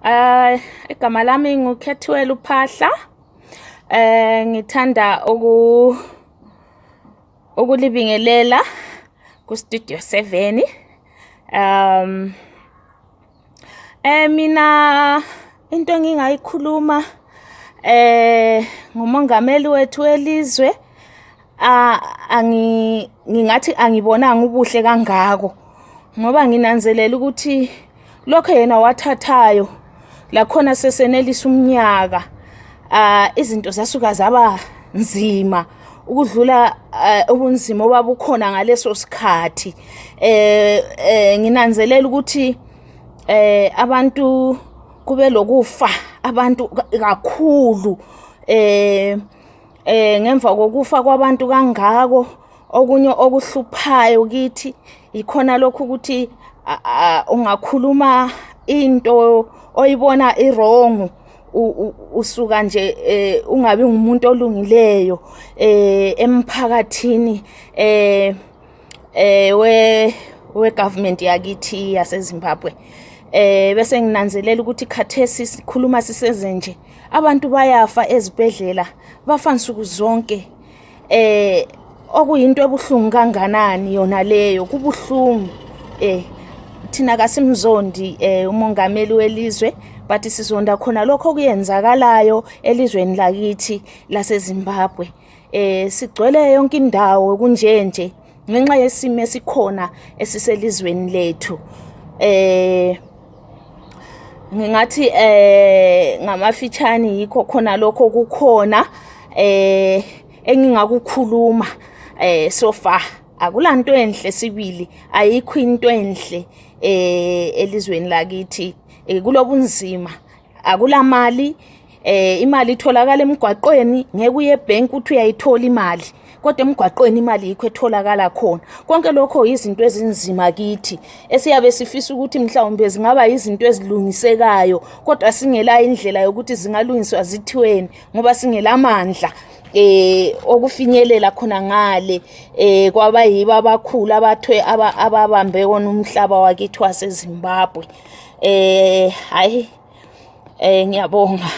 Igama lami nguKhethiwele uPhahla. Ngithanda ukulibingelela ku-Studio 7. Mina into engingayikhuluma ngumongameli wethu welizwe. Ngingathi angibonanga ubuhle kangako ngoba nginanzelela ukuthi lokho yena wathathayo la khona sesenelisa umnyaka, izinto zasuka zaba nzima ukudlula ubunzima obabukhona ngaleso sikhathi. Nginanzelela ukuthi abantu kube lokufa abantu kakhulu ngemva kokufa kwabantu kangako. Okunye okuhluphayo kithi ikhona lokhu ukuthi ungakhuluma into oyibona iwrong, usuka nje ungabi ngumuntu olungileyo emphakathini we government yakithi yaseZimbabwe. Bese nginanzelela ukuthi khathesi sikhuluma siseze nje abantu bayafa ezibhedlela, bafa nsuku zonke. Okuyinto ebuhlungu kanganani yona leyo, kubuhlungu. Thina kasimzondi umongameli welizwe, but sizonda khona lokho okuyenzakalayo elizweni lakithi laseZimbabwe. Sigcwele yonke indawo kunjenje ngenxa yesimo esikhona esiselizweni lethu. Ngingathi ngamafitshane yikho khona lokho kukhona engingakukhuluma. So far akulanto enhle sibili, ayikho into enhle elizweni lakithi. Kulobunzima, akulamali, imali itholakala emgwaqweni, ngeke uye ebank uthi uyayithola imali, kodwa emgwaqweni imali yikho etholakala khona. Konke lokho izinto ezinzima kithi esiyabe sifisa ukuthi mhlawumbe zingaba izinto ezilungisekayo, kodwa singela indlela yokuthi zingalungiswa zithiweni ngoba singela amandla okufinyelela khona ngale kwaba yiba abakhulu abathwe ababambe wona umhlaba wakithi waseZimbabwe. Hayi ngiyabonga.